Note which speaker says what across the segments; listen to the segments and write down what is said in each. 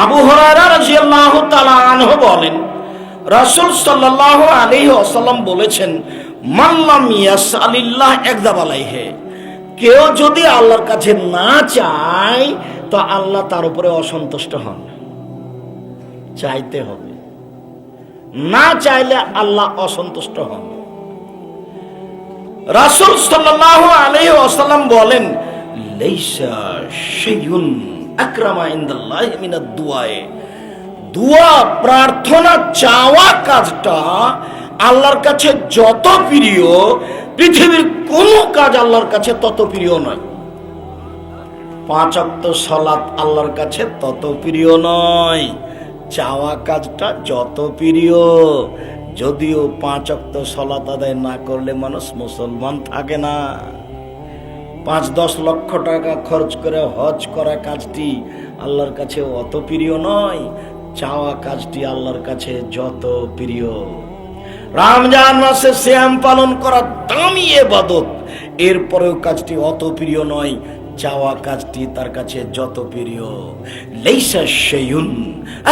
Speaker 1: আবু হুরায়রা রাদিয়াল্লাহু তাআলা আনহু বলেন, রাসূল সাল্লাল্লাহু আলাইহি ওয়াসাল্লাম বলেছেন, মান লাম ইয়াসআলিল্লাহ একযাব আলাইহি, কেউ যদি আল্লাহর কাছে না চায় তো আল্লাহ তার উপরে অসন্তুষ্ট হন। চাইতে হবে, না চাইলে আল্লাহ অসন্তুষ্ট হন। রাসূল সাল্লাল্লাহু আলাইহি ওয়াসাল্লাম বলেন, লাইসা শাইউন আকরামা ইনদাল্লাহি মিনাদ দুআয়ে, দোয়া প্রার্থনা চাওয়া কাজটা আল্লাহর কাছে যত প্রিয়, পৃথিবীর কোন কাজ আল্লাহর কাছে তত প্রিয় নয়। 5 ওয়াক্ত সালাত আল্লাহর কাছে তত প্রিয় নয়, চাওয়া কাজটা যত প্রিয়। যদিও 5 ওয়াক্ত সালাত আদায় না করলে মানুষ মুসলমান থাকে না। 5-10 লক্ষ টাকা খরচ করে হজ করা কাজটি আল্লাহর কাছে অত প্রিয় নয়, চাওয়া কাজটি আল্লাহর কাছে যত প্রিয়। রমজান মাসে সিয়াম পালন করা দামি ইবাদত, এরপরেও কাজটি অত প্রিয় নয়, চাওয়া কাজটি তার কাছে যত প্রিয়। লাইসা শাইউন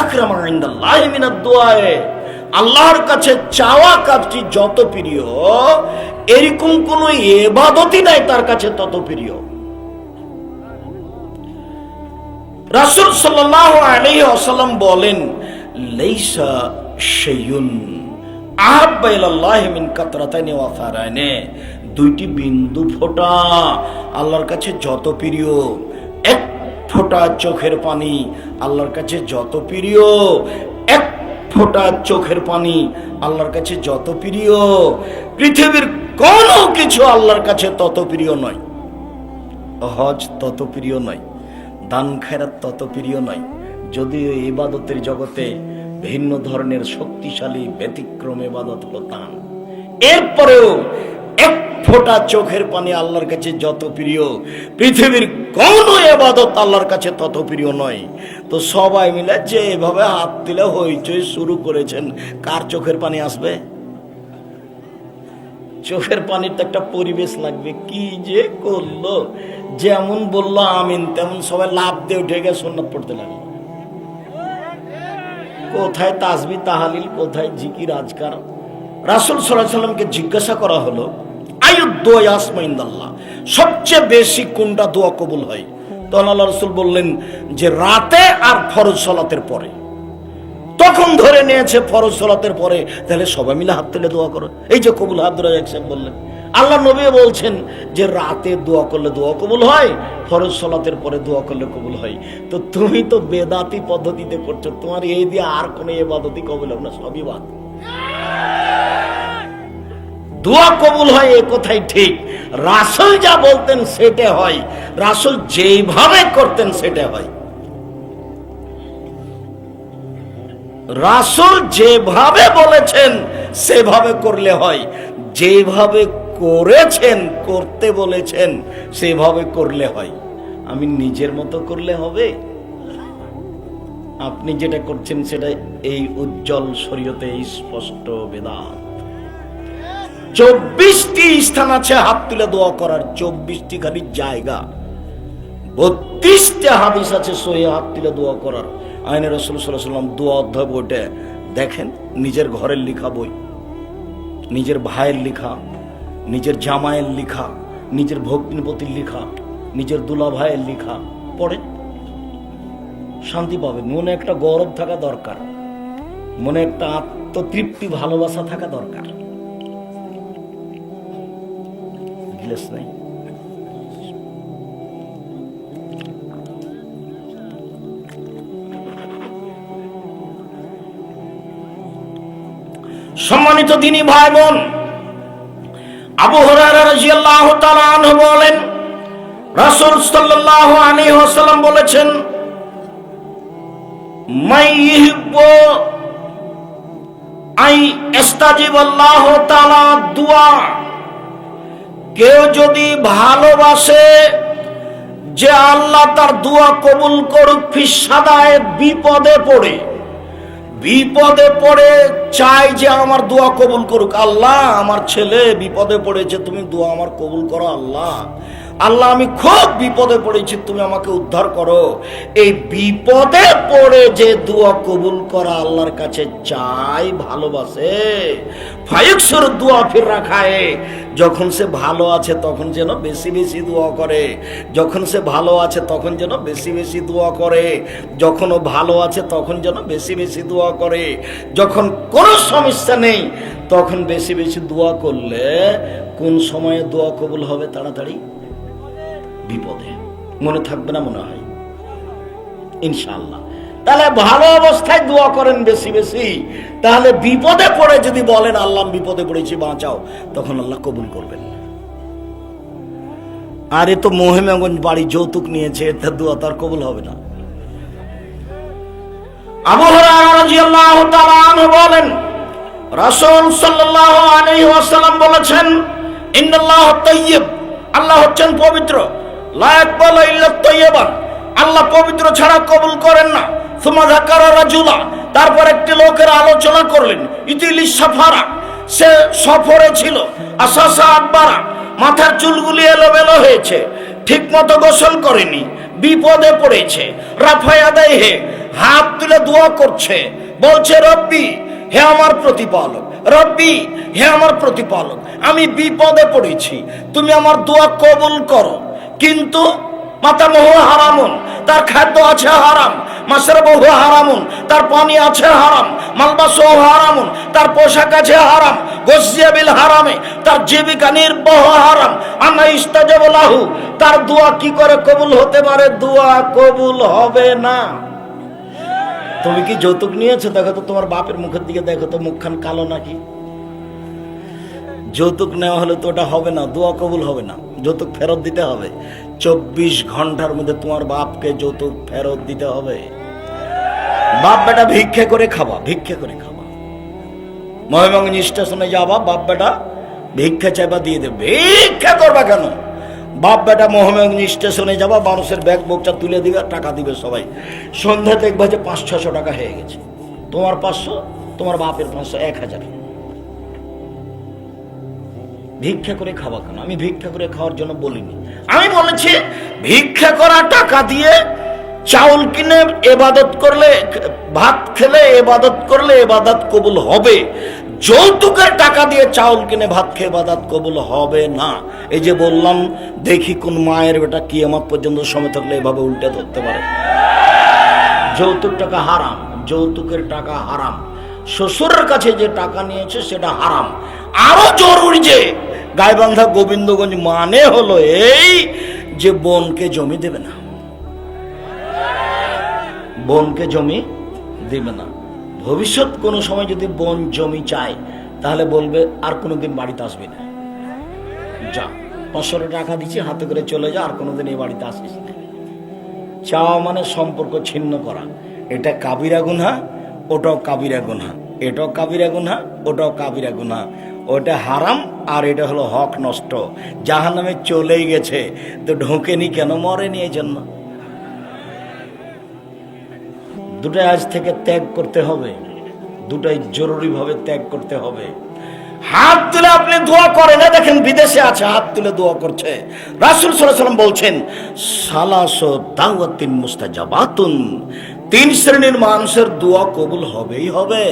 Speaker 1: আকরামা ইনদাল্লাহি মিনাদ দুআয়ে, আল্লাহর কাছে চাওয়া কাজটি যত প্রিয়, এরকম কোন ইবাদতই নাই তার কাছে তত প্রিয়। রাসূল সাল্লাল্লাহু আলাইহি ওয়াসাল্লাম বলেন, লাইসা শাইউন আহাব্বা ইলাল্লাহি মিন কাতরাতাইনি ওয়া ফারাইনি, 2টি বিন্দু ফোঁটা আল্লাহর কাছে যত প্রিয়, 1 ফোঁটা চোখের পানি আল্লাহর কাছে যত প্রিয়, 1 ফোঁটা চোখের পানি আল্লাহর কাছে যত প্রিয়। পৃথিবীর কোনো কিছু আল্লাহর কাছে তত প্রিয় নয়। হজ তত প্রিয় নয়, দান খেরাত তত প্রিয় নয়। যদিও ইবাদতের জগতে ভিন্ন ধরনের শক্তিশালী ব্যতিক্রম ইবাদত হলো দান, এরপরেও 1 ফোঁটা চোখের পানি আল্লাহর কাছে যত প্রিয়, পৃথিবীর কোন ইবাদত আল্লাহর কাছে তত প্রিয় নয়। তো সবাই মিলে যে এভাবে হাত দিলে হইচই শুরু করেছেন, কার চোখের পানি আসবে? চোখের পানির তো একটা পরিবেশ লাগবে। কি যে করলো, যেমন বললো আমিন তেমন সবাই লাভ দিয়ে উঠে গিয়ে সুন্নাত পড়তে লাগলো। কোথায় তাসবিহ তাহলিল, কোথায় জিকির আজকার? রাসূল সাল্লাল্লাহু আলাইহি ওয়াসাল্লামকে জিজ্ঞাসা করা হলো, আইয়ুদ দুআ ইয়াসমা ইনদাল্লাহ, সবচেয়ে বেশি কোনটা দোয়া কবুল হয়? তখন আল্লাহ রাসূল বললেন যে রাতে আর ফরজ সালাতের পরে। তখন ধরে নিয়েছে ফরজ সালাতের পরে, তাহলে সবাই মিলে হাত তুলে দোয়া করো। এই যে কবুল আব্দুর রাজ্জাক সাহেব বললেন, আল্লাহ নবী বলছেন যে রাতে দোয়া করলে দোয়া কবুল হয়, ফরজ সালাতের পরে দোয়া করলে কবুল হয়। তো তুমি তো বেদাতি পদ্ধতিতে করছো, তোমার এই দিয়ে আর কোন ইবাদতই কবুল হবে না, সবই বাদ। দোয়া কবুল হয় এ কথাই ঠিক, রাসূল যা বলতেন সেটা হয়, রাসূল যেভাবে করতেন সেটা হয়। রাসূল যেভাবে বলেছেন সেভাবে করলে হয়, যেভাবে করেছেন করতে বলেছেন সেভাবে করলে হয়। আমি নিজের মতো করলে হবে? আপনি যেটা করছেন সেটা এই উজ্জ্বল শরীয়তে স্পষ্ট বেদাত। 24টি স্থান আছে হাত তুলে দোয়া করার, 24টি খালি জায়গা। 32টা হাদিস আছে সহিহ হাত তুলে দোয়া করার। আইনে রাসূল সাল্লাল্লাহু আলাইহি ওয়াসাল্লাম দোয়া অধ্যায় বইটা দেখেন, নিজের ঘরের লেখা বই, নিজের ভাইয়ের লেখা, নিজের জামাইয়ের লেখা, নিজের ভগ্নিপতির লেখা, নিজের দুলা ভাইয়ের লেখা পড়েন, শান্তি পাবেন। মনে একটা গৌরব থাকা দরকার, মনে একটা আত্মতৃপ্তি ভালোবাসা থাকা দরকার। গ্লাস নাই? সম্মানিত দ্বীনী ভাই বোন, আবু হুরায়রা রাদিয়াল্লাহু তাআলা আনহু বলেন, রাসূল সাল্লাল্লাহু আলাইহি ওয়াসাল্লাম বলেছেন, মান ইউহিব্বু আই ইস্তাজিবাল্লাহু তাআলা দুআ, কেউ যদি ভালোবাসে যে আল্লাহ তার দোয়া কবুল করুক, ফিসাদায় বিপদে পড়ে, বিপদে পড়ে চাই যে আমার দোয়া কবুল করুক, আল্লাহ আমার ছেলে বিপদে পড়েছে, তুমি দোয়া আমার কবুল করো আল্লাহ। আল্লাহ আমি খুব বিপদে পড়েছি, তুমি আমাকে উদ্ধার করো। এই বিপদে পড়ে যে দোয়া কবুল করা আল্লাহর কাছে চাই, ভালোবাসে, ফায়ুকসুর দোয়া ফির রাখায়, যখন সে ভালো আছে তখন যেন বেশি বেশি দোয়া করে, যখন সে ভালো আছে তখন যেন বেশি বেশি দোয়া করে, যখন ও ভালো আছে তখন যেন বেশি বেশি দোয়া করে, যখন কোনো সমস্যা নেই তখন বেশি বেশি দোয়া করলে কোন সময়ে দোয়া কবুল হবে? তাড়াতাড়ি বিপদে। মনে থাকবে না মনে হয় ইনশাআল্লাহ। তাহলে ভালো অবস্থায় দোয়া করেন বেশি বেশি, তাহলে বিপদে পড়ে যদি বলেন আল্লাহ বিপদে পড়েছি বাঁচাও, তখন আল্লাহ কবুল করবেন। আর এ তো মহিমাগঞ্জ বাড়ি যৌতুক নিয়েছে, এর দোয়া তার কবুল হবে না। আবু হুরায়রা রাদিয়াল্লাহু তাআলা আনহু বলেন, রাসূল সাল্লাল্লাহু আলাইহি ওয়াসাল্লাম বলেছেন, ইন্নাল্লাহ তাইয়্যিব, আল্লাহ হচ্ছেন পবিত্র, লা ইয়াকবালু ইল্লা তাইয়্যিবান, আল্লাহ পবিত্র ছাড়া কবুল করেন না। সুম্মা যাকারা রাজুলা, তারপর একটি লোকের আলোচনা করলেন, ইতিলি সাফারা, সে সফরে ছিল, আসাসা আকবারা, মাথার চুলগুলি এলোমেলো হয়েছে, ঠিক মতো গোসল করেনি, বিপদে পড়েছে, রাফায়া দেহে, হাত তুলে দোয়া করছে, বলছে রব্বি, হে আমার প্রতিপালক, রব্বি, হে আমার প্রতিপালক, আমি বিপদে পড়েছি, তুমি আমার দোয়া কবুল করো। কিন্তু মাতামহু হারামুন, তার খাদ্য আছে হারাম, মাশরাবহু হারামুন, তার পানি আছে হারাম, মালবাসহু হারামুন, তার পোশাক আছে হারাম, গসিয়া বিল হারামে, তার জীবিকা নির্বাহ হারাম, আনা ইস্তাজাবু লাহু, তার দোয়া কি করে কবুল হতে পারে? দোয়া কবুল হবে না। তুমি কি যৌতুক নিয়েছো? দেখো তো তোমার বাপের মুখের দিকে, দেখো তো মুখখান কালো নাকি? যৌতুক নেওয়া হলে তো ওটা হবে না, দোয়া কবুল হবে না, যৌতুক ফেরত দিতে হবে। 24 ঘন্টার মধ্যে তোমার বাপকে যৌতুক ফেরত দিতে হবে। বাপ বেটা ভিক্ষে করে খাবা, ভিক্ষে করে খাবা। মহিমাগঞ্জ স্টেশনে যাবা, বাপ বেটা ভিক্ষা চাইবা, দিয়ে দেবে। ভিক্ষা করবা কেন? বাপ বেটা মহিমাগঞ্জ স্টেশনে যাবা, মানুষের ব্যাগ বোকটা তুলে দিবে, টাকা দিবে সবাই। সন্ধ্যা দেখবা যে 500-600 টাকা হয়ে গেছে। তোমার 500, তোমার বাপের 500, 1000। ভিক্ষা করে খাওয়া কেন? আমি ভিক্ষা করে খাওয়ার জন্য বলিনি, আমি বলেছি ভিক্ষা করা টাকা দিয়ে চাউল কিনে ইবাদত করলে, ভাত খেলে ইবাদত করলে ইবাদত কবুল হবে। যৌতুকের টাকা দিয়ে চাউল কিনে ভাত খেয়ে ইবাদত কবুল হবে না। এই যে বললাম, দেখি কোন মায়ের বেটা কিয়ামত পর্যন্ত সময় থাকলে এভাবে উল্টে ধরতে পারে। যৌতুক টাকা হারাম, যৌতুকের টাকা হারাম। শ্বশুরের কাছে যে টাকা নিয়েছে সেটা হারাম। আরো জরুরি যে গাইবান্ধা গোবিন্দগঞ্জ মানে হলো এই যে বোনকে জমি দেবে না, বোনকে জমি দেবে না। ভবিষ্যৎ কোনো সময় যদি বোন জমি চায় তাহলে বলবে আর কোনোদিন বাড়িতে আসবে না, যা 500 টাকা দিচ্ছি হাতে করে চলে যা, আর কোনোদিন এই বাড়িতে আসিস না। চাওয়া মানে সম্পর্ক ছিন্ন করা। এটা কাবিরা গুনাহ, ওটাও কাবিরা গুনাহ, এটাও কাবিরা গুনাহ, ওটাও কাবিরা গুনাহ। ওটা হারাম আর এটা হলো হক নষ্ট। জাহান্নামে চলেই গেছে তো ঢোকেনি কেন? মরেনি এই জন্য। দুটাই আজ থেকে ত্যাগ করতে হবে, দুটাই জরুরি ভাবে ত্যাগ করতে হবে। হাত তুলে আপনি দোয়া করেন না, দেখেন বিদেশে আছে হাত তুলে দোয়া করছে। রাসূল সাল্লাল্লাহু আলাইহি ওয়াসাল্লাম বলছেন, সালাসু দাওয়াতিন মুস্তাজাবাতুন, 3 শ্রেণীর মানুষের দোয়া কবুল হবেই হবে।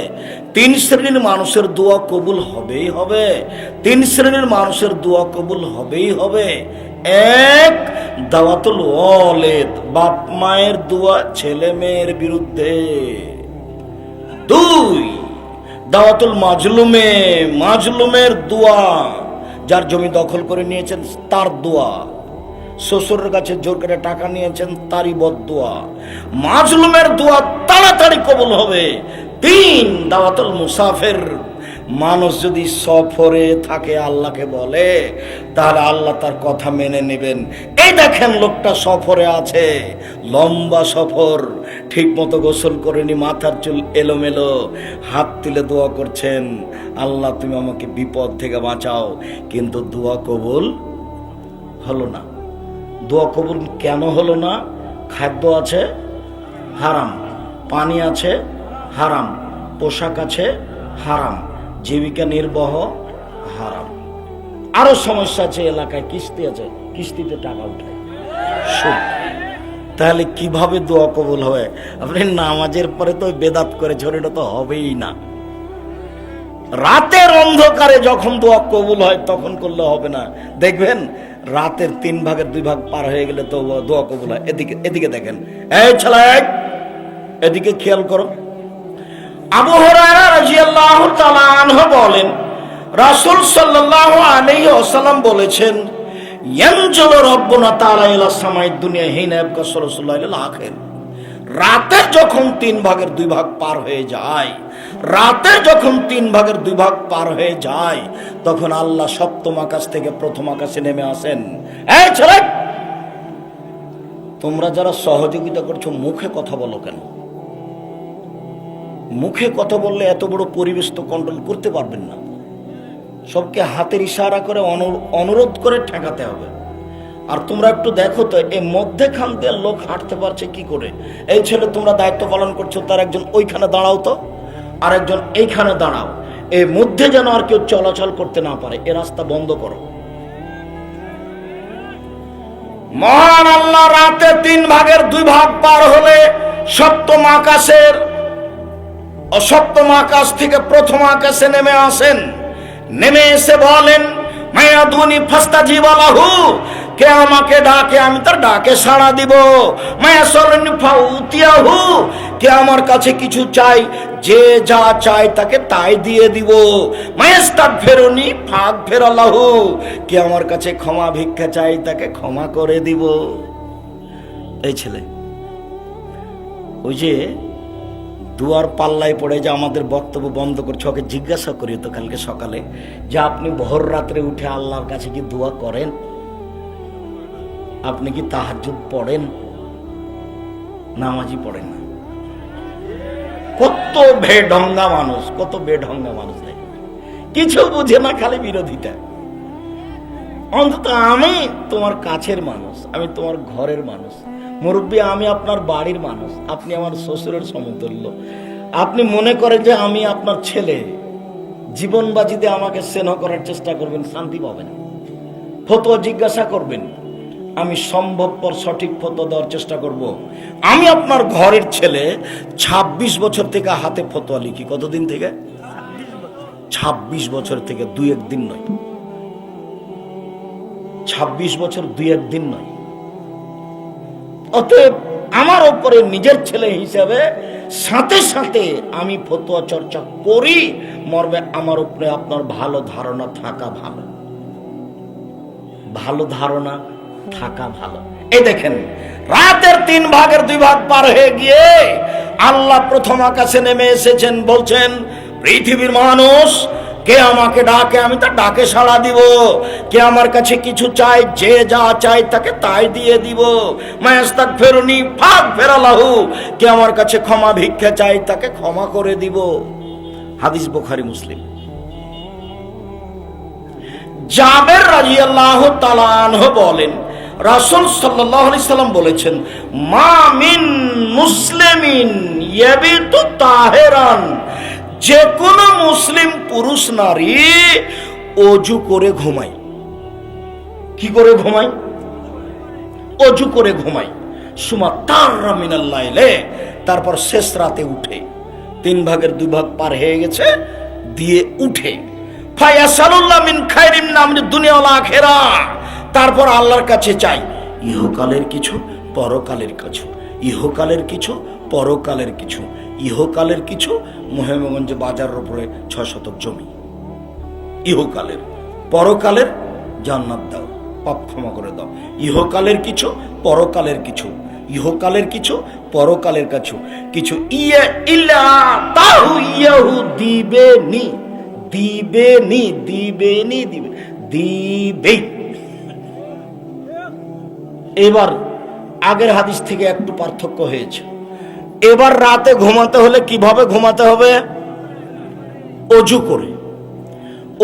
Speaker 1: 3 শ্রেণীর মানুষের দোয়া কবুল হবেই হবে। 3 শ্রেণীর মানুষের দোয়া কবুল হবেই হবে। 1, দাওয়াতুল ওয়ালিদ, বাপ মায়ের দোয়া ছেলে মেয়ের বিরুদ্ধে। 2, দাওয়াতুল মাজলুমে, মাজলুমের দোয়া, যার জমি দখল করে নিয়েছেন তার দোয়া, শ্বশুরের কাছে জোর করে টাকা নিয়েছেন তারই বদদোয়া। মাজলুমের দোয়া তাড়াতাড়ি কবুল হবে। 3, দাওয়াতুল মুসাফির, মানুষ যদি সফরে থাকে আল্লাহকে বলে তাহলে আল্লাহ তার কথা মেনে নেবেন। এই দেখেন লোকটা সফরে আছে, লম্বা সফর, ঠিক মতো গোসল করেনি, মাথার চুল এলোমেলো, হাত তুলে দোয়া করছেন, আল্লাহ তুমি আমাকে বিপদ থেকে বাঁচাও, কিন্তু দোয়া কবুল হলো না। দোয়া কবুল কেন হলো না? খাদ্য আছে হারাম, পানি আছে হারাম, পোশাক আছে হারাম, জীবিকা নির্বাহ হারাম, আরো সমস্যা আছে, এলাকায় কিস্তি আছে, কিস্তিতে টাকা উঠায়, সুদ। তাহলে কিভাবে দোয়া কবুল হয়? আপনি নামাজের পরে তো বেদাত করেছেন, এটা তো হবেই না। রাতের অন্ধকারে যখন দোয়া কবুল হয় তখন করলে হবে না। দেখবেন রাতের 3 ভাগের 2 ভাগ পার হয়ে গেলে তো দোয়া কবুল হয়। এদিকে এদিকে দেখেন, এই ছেলে এদিকে খেয়াল করো। আবু হুরায়রা রাদিয়াল্লাহু তাআলা আনহু বলেন, রাসূল সাল্লাল্লাহু আলাইহি ওয়াসাল্লাম বলেছেন, ইয়ানজুলু রাব্বুনা তাআলা ইলা সামাইদ দুনিয়া হিনা ইয়াবকা রাসূলুল্লাহ ইলাল আখির। রাতে যখন 3 ভাগের 2 ভাগ পার হয়ে যায়, রাতে যখন 3 ভাগের 2 ভাগ পার হয়ে যায়, তখন আল্লাহ সপ্তম আকাশ থেকে প্রথম আকাশে নেমে আসেন। এই ছেলে, তোমরা যারা সহযোগিতা করছো মুখে কথা বলো কেন? মুখে কথা বললে এত বড় পরিবেশ তো কন্ট্রোল করতে পারবেন না। সবকে হাতের ইশারা করে অনুরোধ করে ঠেকাতে হবে। আর তোমরা একটু দেখো তো, এই মধ্যেখান দিয়ে লোক হাঁটতে পারছে কি করে? এই ছেলে, তোমরা দায়িত্ব পালন করছো, তার একজন ওইখানে দাঁড়াও তো, আর একজন এইখানে দাঁড়াও। এই মধ্যে যেন আর কেউ চলাচল করতে না পারে, এ রাস্তা বন্ধ করো। মহান আল্লাহ রাতে 3 ভাগের 2 ভাগ পার হলে সপ্তম আকাশের সপ্তম আকাশ থেকে প্রথম আকাশে নেমে আসেন। নেমে এসে বলেন, মায়াদুনি ফাস্তাজিব লাহু, কে আমাকে ডাকে আমি তার ডাকে সাড়া দিব। মায়াসলনি ফাউতিয়াহু, কে আমার কাছে কিছু চাই, যে যা চাই তাকে তাই দিয়ে দিব। মায়াস্তাগফিরুনি ফাগফিরালাহু, কে আমার কাছে ক্ষমা ভিক্ষা চাই তাকে ক্ষমা করে দিব। এই ছেলে, ওই যে দুয়ার পাল্লায় পড়ে যে আমাদের বক্তব্য বন্ধ করছে, ওকে জিজ্ঞাসা করি তো কালকে সকালে যে আপনি ভোর রাত্রে উঠে আল্লাহর কাছে কি দোয়া করেন? আপনি কি তাহাজ্জুদ পড়েন? নামাজই পড়েন না। কত বেঢঙ্গা মানুষ, কত বেঢঙ্গা মানুষ, কিছু বুঝে না, খালি বিরোধিতা। অন্তত আমি তোমার কাছের মানুষ, আমি তোমার ঘরের মানুষ, মুরব্বী আমি আপনার বাড়ির মানুষ, আপনি আমার শ্বশুরের সমতুল্য। আপনি মনে করেন যে আমি আপনার ছেলে, জীবন বাজিতে আমাকে স্নেহ করার চেষ্টা করবেন, শান্তি পাবেন। ফতোয়া জিজ্ঞাসা করবেন, আমি সম্ভবপর সঠিক ফতোয়া দেওয়ার চেষ্টা করব। আমি আপনার ঘরের ছেলে, 26 বছর থেকে হাতে ফতোয়া লিখি। কতদিন থেকে? 26 বছর থেকে, 2-1 দিন নয়। 26 বছর 2-1 দিন নয়। অতএব আমার উপরে নিজের ছেলে হিসাবে সাথে সাথে আমি ফতোয়া চর্চা করি, মর্মে আমার উপরে আপনার ভালো ধারণা থাকা ভালো, ভালো ধারণা থাকা ভালো। এই দেখেন, রাতের 3 ভাগের 2 ভাগ পার হয়ে গিয়ে আল্লাহ প্রথম আকাশে নেমে এসেছেন। বলছেন, পৃথিবীর মানুষ, কে আমাকে ডাকে আমি তার ডাকে সাড়া দিব। কে আমার কাছে কিছু চাই, যে যা চাই তাকে তাই দিয়ে দিব। মায়াস্তাগফিরুনি ফাগফিরালাহু, কে আমার কাছে ক্ষমা ভিক্ষা চাই তাকে ক্ষমা করে দিব। হাদিস বুখারী মুসলিম। জাবের রাদিয়াল্লাহু তাআলা আনহু বলেন, রাসূল সাল্লাল্লাহু আলাইহি সাল্লাম বলেছেন, মা মিন মুসলিমিন ইয়াবিতু তাহিরান, যে কোনো মুসলিম পুরুষ নারী অজু করে ঘুমায়। কি করে ঘুমায়? অজু করে ঘুমায়। সুমা তাররা মিনাল লাইলে, তারপর শেষ রাতে উঠে, 3 ভাগের 2 ভাগ পার হয়ে গেছে, দিয়ে উঠে। ফায়াসালুল্লাহ মিন খায়রিন নামনি দুনিয়া ওয়াল আখিরাহ, তারপর আল্লাহর কাছে চাই ইহকালের কিছু, পরকালের কিছু, ইহকালের কিছু, পরকালের কিছু। ইহকালের কিছু, মহেমগঞ্জ বাজারের উপরে 6 শতক জমি ইহকালের। পরকালের, জান্নাত দাও, পাপ ক্ষমা করে দাও। ইহকালের কিছু, পরকালের কিছু। ইহকালের কিছু, পরকালের কিছু। কিছু ইয়া ইল্লা তাহু ইয়াহু দিবে নি, দিবে নি, দিবে নি, দিবে, দিবে। এবার আগের হাদিস থেকে একটু পার্থক্য হয়েছে। এবার রাতে ঘুমাতে হলে কিভাবে ঘুমাতে হবে? অজু করে।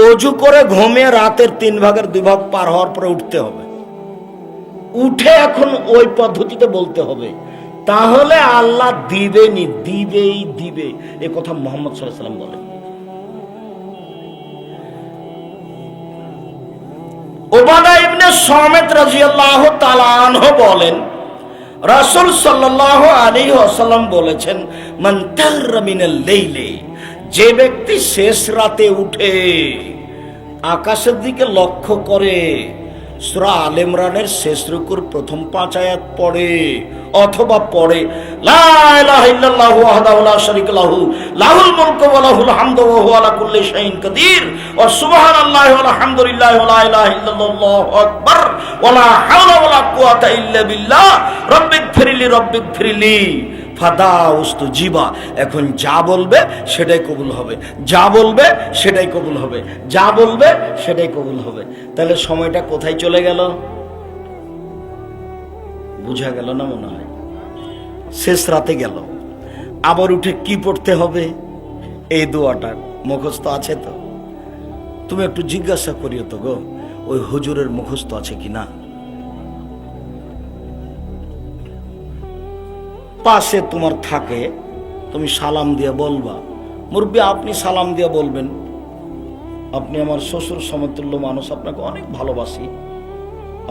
Speaker 1: অজু করে ঘুমিয়ে রাতের 3 ভাগের 2 ভাগ পার হওয়ার পরে উঠতে হবে। উঠে এখন ওই পদ্ধতিতে বলতে হবে, তাহলে আল্লাহ দিবেনি, দিবেই দিবে। এ কথা মুহাম্মদ সাল্লাল্লাহু আলাইহি ওয়াসাল্লাম বলেন। উবাদা ইবনে উবাদাতুবনে সামিত রাদিয়াল্লাহু তাআলা আনহু বলেন, রাসূল সাল্লাল্লাহু আলাইহি ওয়াসাল্লাম বলেছেন, মান তাগরা মিনাল লাইলি, যে ব্যক্তি শেষ রাতে উঠে আকাশের দিকে লক্ষ্য করে সূরা আলে ইমরানের শেষ রুকুর প্রথম 5 আয়াত পড়ে অথবা পড়ে লা ইলাহা ইল্লাল্লাহু ওয়াহদাহু লা শারীকা লাহু লাহুল মুলকু ওয়া লাহুল হামদু ওয়া হুয়া আলা কুল্লি শাইইন কাদির ওয়া সুবহানাল্লাহি ওয়া আলহামদুলিল্লাহি ওয়া লা ইলাহা ইল্লাল্লাহু আকবার ওয়া লা হাওলা ওয়া লা কুওয়াতা ইল্লা বিল্লাহ রব্বিগফিরলি ফাদাউস্তু জিবা। এখন যা বলবে সেটাই কবুল হবে, যা বলবে সেটাই কবুল হবে, যা বলবে সেটাই কবুল হবে। তাহলে সময়টা কোথায় চলে গেল? বুঝা গেল না? মনে হয় শেষ রাতে গেল। আবার উঠে কি পড়তে হবে? এই দোয়াটা মুখস্থ আছে তো? তুমি একটু জিজ্ঞাসা করিও তো গো, ওই হুজুরের মুখস্থ আছে কিনা। পাশে তোমার থাকে, তুমি সালাম দিয়ে বলবা, মুরব্বী আপনি সালাম দিয়ে বলবেন, আপনি আমার শ্বশুর সমতুল্য মানুষ, আপনাকে অনেক ভালোবাসি,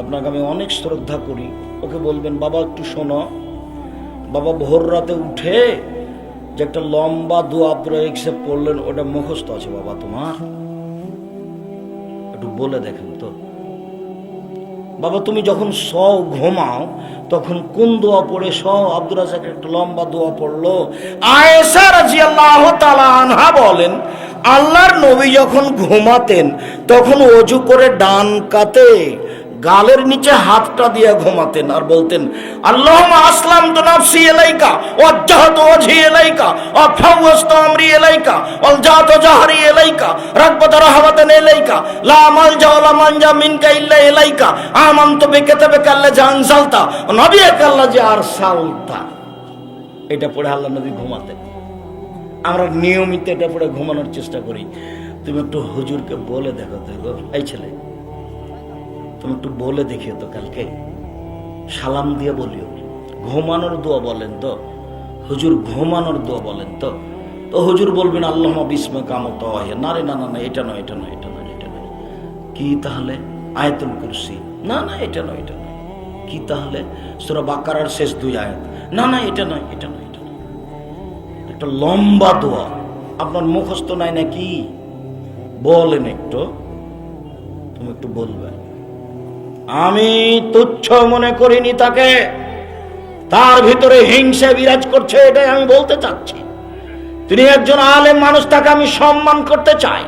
Speaker 1: আপনাকে আমি অনেক শ্রদ্ধা করি। ওকে বলবেন, বাবা একটু শোনো, বাবা ভোর রাতে উঠে যে একটা লম্বা দোয়া প্রয়োগে পড়লেন, ওটা মুখস্থ আছে বাবা তোমার? একটু বলে দেখেন তো। বাবা তুমি যখন ঘুমাও তখন কোন দোয়া পড়ে আব্দুর রাজ্জাক একটা লম্বা দোয়া পড়লো। আয়েশা রাদিয়াল্লাহু তাআলা আনহা বলেন, আল্লাহর নবী যখন ঘুমাতেন তখন ওযু করে ডান কাতে গালের নিচে হাতটা দিয়ে ঘুমাতেন আর বলতেন, আল্লাহুম্মা আসলামতু নাফসি ইলাইকা ওয়াজ্জাহতু ওয়াজহি ইলাইকা ওয়া ফাওয়াজতু আমরি ইলাইকা ওয়ালজাতু জাহরি ইলাইকা রাগবাতা রাহমাতান ইলাইকা লা মালজা ওয়া লা মানজা মিনকা ইল্লা ইলাইকা আমানতু বিকিতাবিকা আল্লাযী আনজালতা ওয়া নাবিয়্যিকা আল্লাযী আরসালতা। এটা পড়ে আল্লাহ নবী ঘুমাতেন। আমরা নিয়মিত এটা পড়ে ঘুমানোর চেষ্টা করি। তুমি একটু হুজুরকে বলে দেখো তো গো, এই ছেলে তুমি একটু বলে দেখিও তো, কালকে সালাম দিয়ে বলিও, ঘুমানোর দোয়া বলেন তো হুজুর, ঘুমানোর দোয়া বলেন তো। তো হুজুর বলবেন আল্লাহুম্মা বিসমিকা আমতাওয়াহিয়া। না রে না না না, এটা নয়, এটা নয়, এটা নয়, এটা নয়। কি তাহলে? আয়াতুল কুরসি? না না, এটা নয়, এটা নয়। কি তাহলে? সূরা বাকারার শেষ 2 আয়াত? না না, এটা নয়, এটা নয়, এটা নয়। একটা লম্বা দোয়া আপনার মুখস্থ নাই নাকি? বলেন একটু, তুমি একটু বলবে। আমি তুচ্ছ মনে করিনি তাকে, তার ভিতরে হিংসা বিরাজ করছে, এটাই আমি বলতে চাচ্ছি। তিনি একজন আলেম মানুষ, তাকে আমি সম্মান করতে চাই,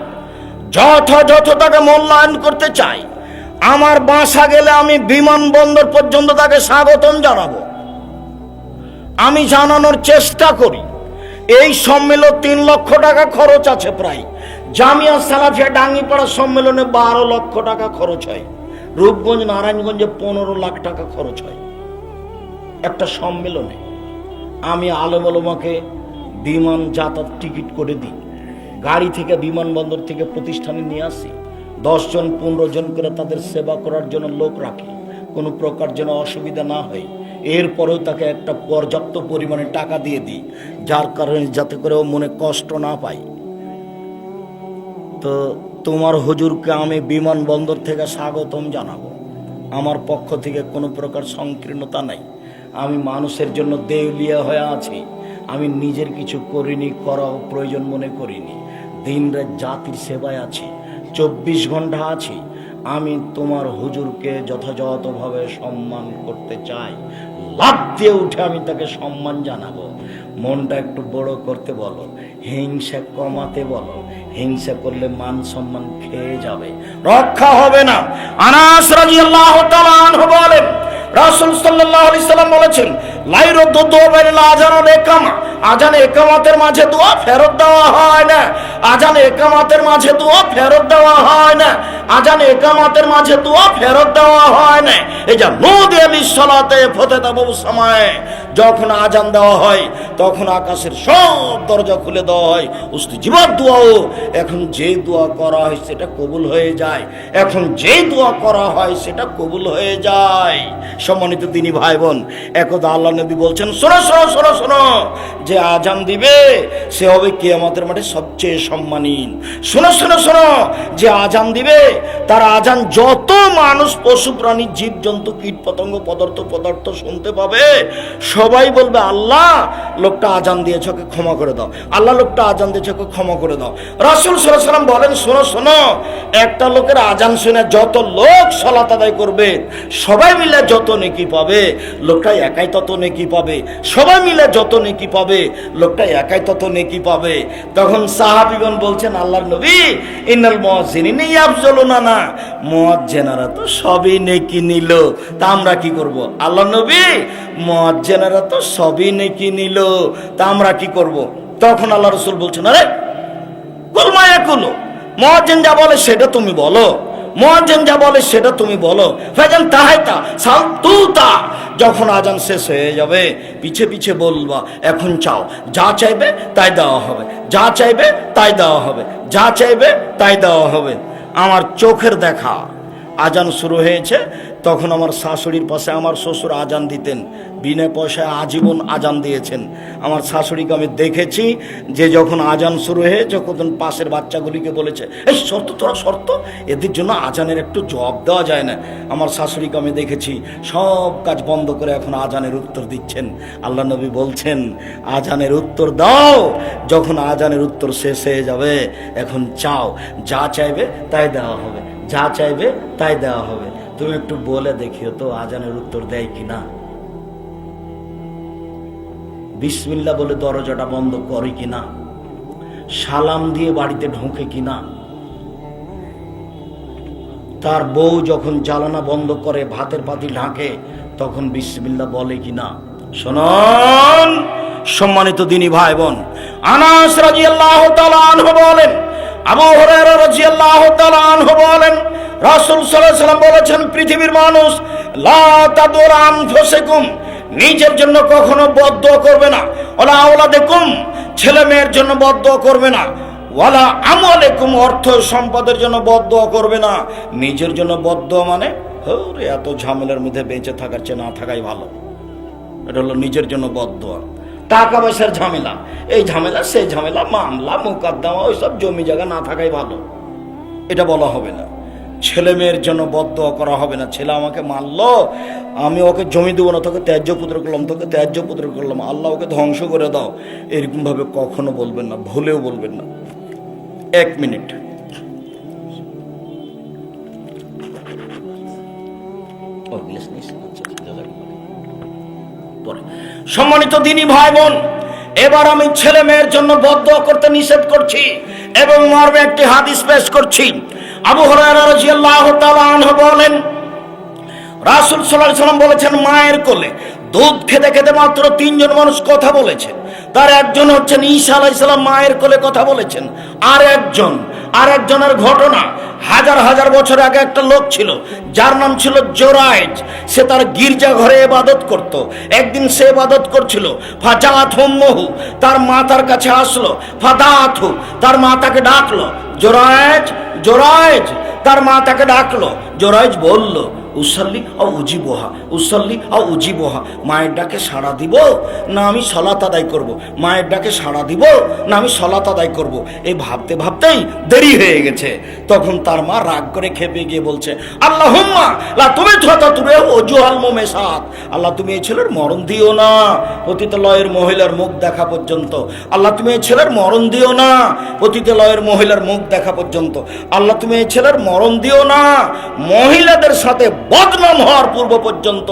Speaker 1: যথাযথ তাকে মূল্যায়ন করতে চাই। আমার বাসা গেলে আমি বিমানবন্দর পর্যন্ত তাকে স্বাগতম জানাবো, আমি জানানোর চেষ্টা করি। এই সম্মেলন 3 লক্ষ টাকা খরচ আছে প্রায়। জামিয়া সালাফিয়া ডাঙ্গিপাড়া সম্মেলনে 12 লক্ষ টাকা খরচ হয়। রূপগঞ্জ নারায়ণগঞ্জে 15 লাখ টাকা খরচ হয় একটা সম্মেলনে। আমি আলেম ওলামাকে বিমান যাতায়াত টিকিট করে দিই, গাড়ি থেকে বিমানবন্দর থেকে প্রতিষ্ঠানে নিয়ে আসি, 10 জন 15 জন করে তাদের সেবা করার জন্য লোক রাখি, কোনো প্রকার যেন অসুবিধা না হয়। এরপরেও তাকে একটা পর্যাপ্ত পরিমাণে টাকা দিয়ে দিই, যার কারণে যাতে করে ও মনে কষ্ট না পায়। তো তোমার হুজুরকে আমি বিমানবন্দর থেকে স্বাগতম জানাবো। আমার পক্ষ থেকে কোনো প্রকার সংকীর্ণতা নাই। আমি মানুষের জন্য দেউলিয়া হয়ে আছি, আমি নিজের কিছু করিনি, করাও প্রয়োজন মনে করিনি। দিনরাত জাতির সেবায় আছি, 24 ঘন্টা আছি। আমি তোমার হুজুরকে যথাযথভাবে সম্মান করতে চাই। লাফ দিয়ে উঠে আমি তাকে সম্মান জানাবো। মনটা একটু বড় করতে বলো, হিংসা কমাতে বলো। হিংসা করলে মান সম্মান খেয়ে যাবে, রক্ষা হবে না। আনাস রাদিয়াল্লাহু তাআলা আনহু বলেন, রাসূল সাল্লাল্লাহু আলাইহি সাল্লাম বলেছেন, লাইরু দুয়া বাইনা আযান ওয়াল ইকামা, আযান ইকামাতের মাঝে দোয়া ফেরত দেওয়া হয় না। আযান ইকামাতের মাঝে দোয়া ফেরত দেওয়া হয় না। আযান ইকামাতের মাঝে দোয়া ফেরত দেওয়া হয় না। এই যে নুদি আলিস সালাতে ফতাতাবু সামায়ে, যখন আযান দেওয়া হয় তখন আকাশের সব দরজা খুলে দেওয়া হয়, উস্তিজিবাত দোয়াও। এখন যে দোয়া করা হয় সেটা কবুল হয়ে যায়, এখন যে দোয়া করা হয় সেটা কবুল হয়ে যায়। সম্মানিত দিনী ভাই বোন, একদা আল্লাহ নবী বলছেন, শোনো শোনো শোনো শোনো, যে আজান দিবে সে হবে কিয়ামতের মাঠে সবচেয়ে সম্মানী। শোনো শোনো শোনো, যে আজান দিবে তার আজান যত মানুষ, পশু প্রাণী, জীব জন্তু, কীট পতঙ্গ, পদার্থ শুনতে পাবে, সবাই বলবে আল্লাহ লোকটা আজান দিয়েছে, ওকে ক্ষমা করে দাও, আল্লাহ লোকটা আজান দিয়েছে, ওকে ক্ষমা করে দাও। রাসূল সাল্লাল্লাহু আলাইহি ওয়াসাল্লাম বলেন, শোনো শোনো, একটা লোকের আজান শুনে যত লোক সালাত আদায় করবে, সবাই মিলে যত নেকি পাবে, লোকটা একাই তত নেকি পাবে। সবাই মিলে যত নেকি পাবে, লোকটা একাই তত নেকি পাবে। তখন সাহাবীগণ বলছেন, আল্লাহর নবী, ইন্নাল মুয়াজ্জিনিনা ইয়াফযুলুনা, না মুয়াজ্জিনেরা তো সবই নেকি নিল, তা আমরা কি করব? আল্লাহর নবী, মুয়াজ্জিনেরা তো সবই নেকি নিল, তা আমরা কি করব? তখন আল্লাহ রাসূল বলছেন, আরে কুল মা ইয়াকুলু, মুয়াজ্জিন যা বলে সেটা তুমি বলো, মুয়াজ্জিন যা বলে সেটা তুমি বলো। ফাজান তাহাইতা সালতুতা, যখন আজান শেষ হয়ে যাবে পিছে পিছে বলবা, এখন চাও, যা চাইবে তাই দেওয়া হবে, যা চাইবে তাই দেওয়া হবে, যা চাইবে তাই দেওয়া হবে। আমার চোখের দেখা আজান শুরু হয়েছে, তখন আমার শাশুড়ির পাশে আমার শ্বশুর আজান দিতেন, বিনা পয়সায় আজীবন আজান দিয়েছেন। আমার শাশুড়িকে আমি দেখেছি যে যখন আজান শুরু হয়েছে, তখন পাশের বাচ্চাগুলিকে বলেছে, এই শর্ত, তোরা শর্ত, এদের জন্য আজানের একটু জবাব দেওয়া যায় না। আমার শাশুড়িকে আমি দেখেছি সব কাজ বন্ধ করে এখন আজানের উত্তর দিচ্ছেন। আল্লাহ নবী বলছেন, আজানের উত্তর দাও, যখন আজানের উত্তর শেষ হয়ে যাবে এখন চাও, যা চাইবে তাই দেওয়া হবে, যা চাইবে তাই দেওয়া হবে। তুমি একটু বলে দেখিও তো আজানের উত্তর দেয় কিনা। বিসমিল্লাহ বলে দরজাটা বন্ধ করে কিনা, সালাম দিয়ে বাড়িতে ঢোকে কিনা, তার বউ যখন জ্বালানা বন্ধ করে ভাতের পাতিল ঢাকে তখন বিসমিল্লাহ বলে কিনা। শুনুন সম্মানিত দিনী ভাই বোন, আনাস রাদিয়াল্লাহু তাআলা আনহু বলেন, আবু হুরায়রা রাদিয়াল্লাহু তাআলা আনহু বলেন, রাসূল সাল্লাল্লাহু আলাইহি ওয়াসাল্লাম বলেছেন, পৃথিবীর মানুষ লা তাদুর আনফুসাকুম, নিজের জন্য কখনো বদদুয়া করবে না, ওয়ালা আওলাদাকুম, ছেলে মেয়ের জন্য বদদুয়া করবে না, ওয়ালা আমওয়ালাকুম, অর্থ সম্পদের জন্য বদদুয়া করবে না। নিজের জন্য বদদুয়া মানে ওরে এত ঝামেলার মধ্যে বেঁচে থাকার চেয়ে না থাকাই ভালো, এটা হলো নিজের জন্য বদদুয়া। টাকা পয়সার ঝামেলা, এই ঝামেলা সেই ঝামেলা, মামলা মোকদ্দমা, ওইসব জমি জায়গা না থাকাই ভালো, এটা বলা হবে না। ছেলে মেয়ের জন্য বদদুয়া করা হবে না, ছেলে আমাকে মারলো, আমি ওকে জমি দেবো না, তোকে ত্যায্য পুত্র করলাম, তোকে ত্যায্য পুত্র করলাম, আল্লাহ ওকে ধ্বংস করে দাও, এরকম ভাবে কখনো বলবেন না, ভুলেও বলবেন না। এক মিনিট, সম্মানিত দিনী ভাই বোন, এবার আমি ছেলে মেয়ের জন্য বদদুয়া করতে নিষেধ করছি এবং মর্মে একটি হাদিস পেশ করছি। আবু হুরায়রা রাদিয়াল্লাহু তাআলা আনহু বলেন, রাসূল সাল্লাল্লাহু আলাইহি ওয়াসাল্লাম বলেছেন, মায়ের কোলে দুধ খেতে খেতে মাত্র 3 জন মানুষ কথা বলেছে। তার একজন হচ্ছেন ঈসা আলাইহিস সালাম, মায়ের কোলে কথা বলেছেন। আর একজনের ঘটনা, হাজার হাজার বছর আগে একটা লোক ছিল যার নাম ছিল জোরাইজ। সে তার গির্জা ঘরে ইবাদত করত। একদিন সে ইবাদত করছিল, ফাজাআতহু উম্মুহু, তার মা তার কাছে আসলো, ফাদাআতহু, তার মা তাকে ডাকলো, জোরাইজ জোরাইজ, তার মা তাকে ডাকলো। জোরাইজ বলল, উসাল্লি আও উজিবহা, উসাল্লি আও উজিবহা, মায়ের ডাকে সাড়া দিব না আমি সালাত আদায় করব, মায়ের ডাকে সাড়া দিব না আমি সালাত আদায় করব। এই ভাবতে ভাবতেই দেরি হয়ে গেছে। তখন তার মা রাগ করে খেপে গিয়ে বলছে, আল্লাহুম্মা লা তুমিতুরে ওজুহাল মুমিসাত, আল্লাহ তুমি এই ছেলের মরণ দিও না পতিতালয়ের মহিলার মুখ দেখা পর্যন্ত, আল্লাহ তুমি এই ছেলের মরণ দিও না পতিতালয়ের মহিলার মুখ দেখা পর্যন্ত, আল্লাহ তুমি এই ছেলের মরণ দিও না মহিলাদের সাথে বদনাম হওয়ার পূর্ব পর্যন্ত।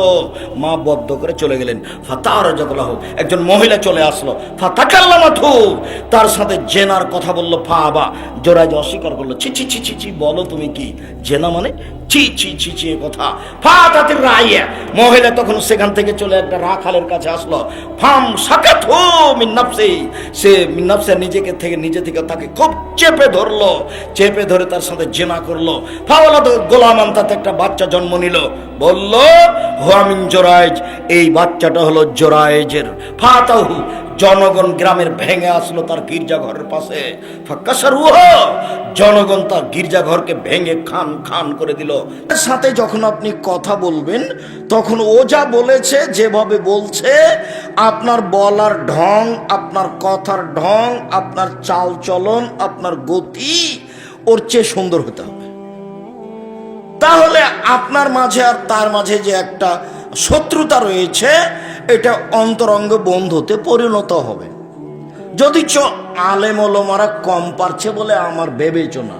Speaker 1: মা বদ্ধ করে চলে গেলেন। ফাতারাজাতুলাহু, একজন মহিলা চলে আসলো, ফাতাকাল্লামাতু, তার সাথে জেনার কথা বললো। ফাআবা, জোরাইজ অস্বীকার করলো, ছি ছি ছি ছি ছি, বলো তুমি কি জেনা মানে ছি ছি ছি ছি কথা। ফাতাতির রাইয়া, মহিলা তখন সেখান থেকে চলে একটা রাখালের কাছে আসলো। ফাম সাকাতহু মিন নাফসি, সে মিন নাফসি নিজে থেকে তাকে খুব চেপে ধরলো, চেপে ধরে তার সাথে জেনা করলো। ফাওয়ালাদ গোলামান, তাতে একটা বাচ্চা জন্ম নিল। বলল হুয়া মিন জোরাইজ, এই বাচ্চাটা হলো জোরাইজের। ফাতাহু, জনগণ গ্রামের ভেঙে আসলো তার গির্জাঘরের পাশে, ফাকাসারুহ, জনগণ তার গির্জাঘরকে ভেঙে খান খান করে দিল। এর সাথে যখন আপনি কথা বলবেন তখন ও যা বলেছে, যেভাবে বলছে, আপনার বলার ঢং, আপনার কথার ঢং, আপনার চাল চলন, আপনার গতি ওর চেয়ে সুন্দর হতে হবে। তাহলে আপনার মাঝে আর তার মাঝে যে একটা শত্রুতা রয়েছে, এটা অন্তরঙ্গ বন্ধুতে পরিণত হবে। যদি আলেম ওলামারা কম পারছে বলে আমার বিবেচনা,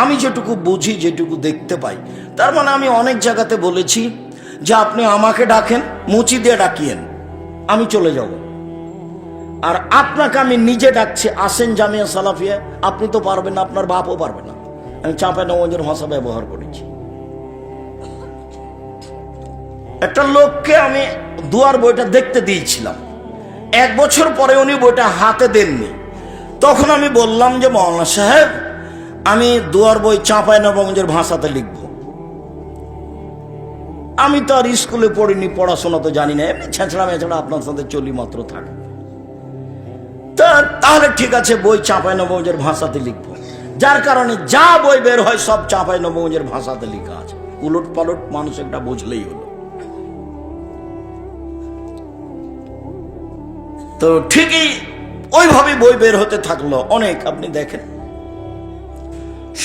Speaker 1: আমি যেটুকু বুঝি, যেটুকু দেখতে পাই, তার মানে আমি অনেক জায়গাতে বলেছি যে আপনি আমাকে ডাকেন, মুচি দিয়ে ডাকিয়েন, আমি চলে যাব। আর আপনাকে আমি নিজে ডাকছি, আসেন জামিয়া সালাফিয়া, আপনি তো পারবেন না, আপনার বাপও পারবে না। আমি চাঁপাইনবাবগঞ্জের ভাষা ব্যবহার করেছি। একটা লোককে আমি দুয়ার বইটা দেখতে দিয়েছিলাম, 1 বছর পরে উনি বইটা হাতে দেননি। তখন আমি বললাম যে মৌলানা সাহেব, আমি দুয়ার বই চাঁপাইনবাবগঞ্জের ভাষাতে লিখব। আমি তো আর স্কুলে পড়িনি, পড়াশোনা তো জানি না, এমনি ছেঁচড়া মেছড়া আপনার সাথে চলি মাত্র থাকে। তাহলে ঠিক আছে, বই চাঁপাইনবাবগঞ্জের ভাষাতে লিখব। যার কারণে যা বই বের হয় সব চাঁপাইনবাবগঞ্জের ভাষাতে লেখা আছে, উলট পালট মানুষ একটা বুঝলেই হলো। তো ঠিকই ওইভাবে বই বের হতে থাকলো অনেক। আপনি দেখেন,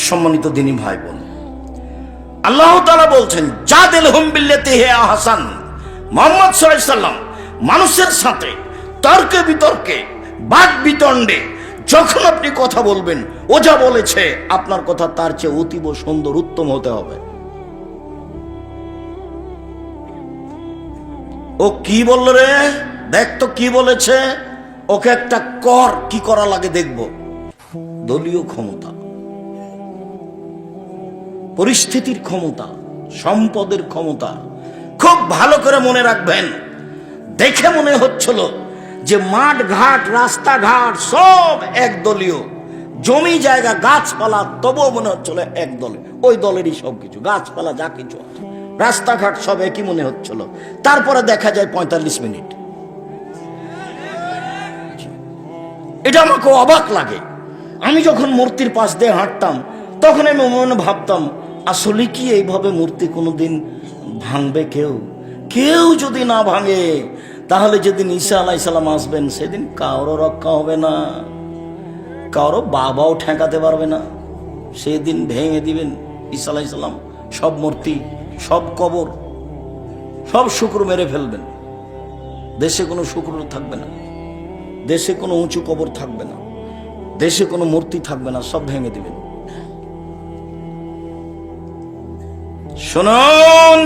Speaker 1: সম্মানিত দিনী ভাই বোন, আল্লাহ তাআলা বলছেন জাদিলহুম বিল্লাতি হিয়া আহসান। মুহাম্মদ সাল্লাল্লাহু আলাইহি সাল্লাম মানুষের সাথে তর্কে বিতর্কে, বাদ বিতণ্ডে যখন আপনি কথা বলবেন, ও যা বলেছে আপনার কথা তার চেয়ে অতীব সুন্দর, উত্তম হতে হবে। ও কি বলল রে, দেখ তো কি বলেছে, ওকে একটা কর, কি করা লাগে দেখব। দলীয় ক্ষমতা, পরিস্থিতির ক্ষমতা, সম্পদের ক্ষমতা, খুব ভালো করে মনে রাখবেন। দেখে মনে হচ্ছিল যে মাঠ ঘাট, রাস্তাঘাট সব একদলীয়, জমি জায়গা গাছপালা, তবুও মনে হচ্ছিল এক দলে, ওই দলেরই সবকিছু, গাছপালা যা কিছু আছে, রাস্তাঘাট সব একই মনে হচ্ছিল। তারপরে দেখা যায় 45 মিনিট। এটা আমাকে অবাক লাগে। আমি যখন মূর্তির পাশ দিয়ে হাঁটতাম তখন আমি মনে ভাবতাম, আসলে কি এইভাবে মূর্তি কোনোদিন ভাঙবে কেউ? কেউ যদি না ভাঙে, তাহলে যেদিন ঈসা আলাইহিস সালাম আসবেন সেদিন কারো রক্ষা হবে না, কারো বাবাও ঠেকাতে পারবে না। সেদিন ভেঙে দিবেন ঈসা আলাইহিস সালাম সব মূর্তি, সব কবর, সব শুকর মেরে ফেলবেন। দেশে কোনো শুকর থাকবে না, দেশে কোনো উঁচু কবর থাকবে না, দেশে কোনো মূর্তি থাকবে না, সব ভেঙে দিবেন। শুনুন,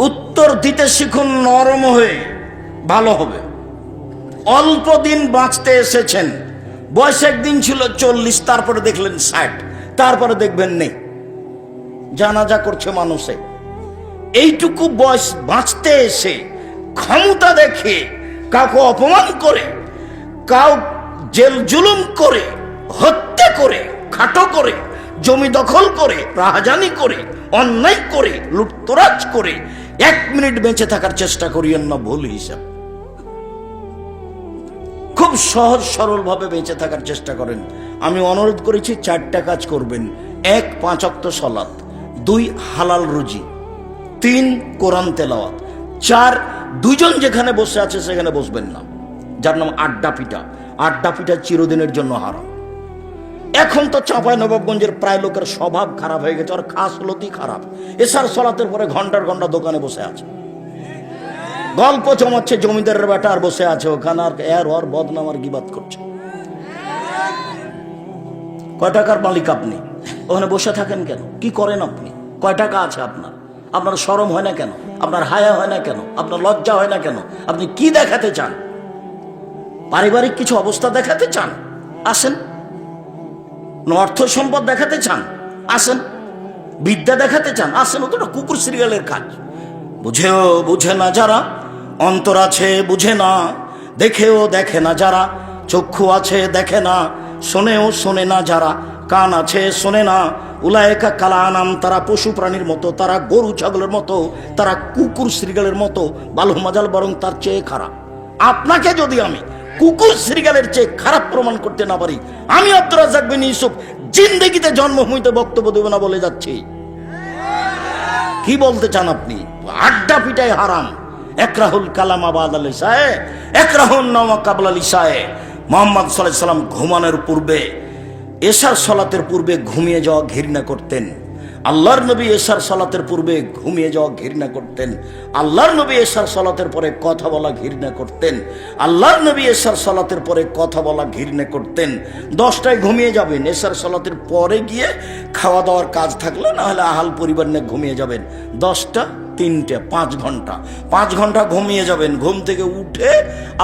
Speaker 1: উত্তর দিতে শিখুন নরম হয়ে, ভালো হবে। অল্প দিন বাঁচতে এসেছেন, বয়স একদিন ছিল 40, তারপরে দেখলেন 60, তারপরে দেখবেন নেই, জানাজা করছে মানুষে। এইটুকু বয়স বাঁচতে এসে ক্ষমতা দেখে কাউকে অপমান করে, কাউ জেল জুলুম করে, হত্যা করে, খাটো করে, জমি দখল করে, রাহাজানি করে, অন্যায় করে, লুটতরাজ করে 1 মিনিট বেঁচে থাকার চেষ্টা করিয়েন না, ভুল হিসাব। খুব সহজ সরল ভাবে বেঁচে থাকার চেষ্টা করেন। আমি অনুরোধ করেছি 4টা কাজ করবেন: 1 5 ওয়াক্ত সালাত, 2 হালাল রুজি, 3 কোরআন তেলাওয়াত, 4 দুইজন যেখানে বসে আছে সেখানে বসবেন না, যার নাম আড্ডা পিটা। আড্ডা পিটা চিরদিনের জন্য হারাম। এখন তো চাঁপাইনবাবগঞ্জের প্রায় লোকের স্বভাব খারাপ হয়ে গেছে, আর খাসলতি খারাপ। এসার সলাতের পরে ঘন্টার ঘন্টা দোকানে বসে আছে, গল্প জমাচ্ছে, জমিদারের বেটা আর বসে আছে ওখানে, আর এর ওর বদনাম আর গিবাত করছে। কয় টাকার মালিক আপনি? ওখানে বসে থাকেন কেন? কি করেন আপনি? কয় টাকা আছে আপনার? আপনার শরম হয় না কেন? আপনার হায়া হয় না কেন? আপনার লজ্জা হয় না কেন? আপনি কি দেখাতে চান? পারিবারিক কিছু অবস্থা দেখাতে চান? আসেন। অর্থ সম্পদ দেখাতে চান? আসেন। বিদ্যা দেখাতে চান? আসেন। ও তো কুকুর সিরিয়ালের কাজ। বুঝেও বুঝে না যারা, অন্তর আছে বুঝে না, দেখেও দেখে না যারা, চক্ষু আছে দেখে না, শোনেও শোনে না যারা, কান আছে শোনে না, উলায়েকা কালানাম, তারা পশু প্রাণীর মতো, তারা গরু ছাগলের মতো, তারা কুকুর শ্রীগালের মতো, বালু মাজাল বরং তার চেয়ে খারাপ। আপনাকে যদি আমি কুকুর শ্রীগালের চেয়ে খারাপ প্রমাণ করতে না পারি, আমি আব্দুর রাজ্জাক বিন ইউসুফ জিন্দেগিতে জন্মভূমিতে বক্তব্য দেব না বলে যাচ্ছি। কি বলতে চান আপনি? আড্ডা পিটাই হারাম। একরাহুল কালামা বাদাল ইশায়ে, একরাহুন নামা কাবলাল ইশায়ে। মুহাম্মদ সাল্লাল্লাহু আলাইহি সাল্লাম ঘুমানোর পূর্বে, এশার সালাতের পূর্বে ঘুমিয়ে যাওয়া ঘৃণা করতেন। আল্লাহর নবী এশার সালাতের পূর্বে ঘুমিয়ে যাওয়া ঘৃণা করতেন। আল্লাহর নবী এশার সালাতের পরে কথা বলা ঘৃণা করতেন। আল্লাহর নবী এশার সালাতের পরে কথা বলা ঘৃণা করতেন। 10টায় ঘুমিয়ে যাবেন, এশার সালাতের পরে গিয়ে খাওয়া দাওয়ার কাজ থাকলে, না হলে আহাল পরিবার নিয়ে ঘুমিয়ে যাবেন। 10টা 3টে 5 ঘন্টা, 5 ঘন্টা ঘুমিয়ে যাবেন। ঘুম থেকে উঠে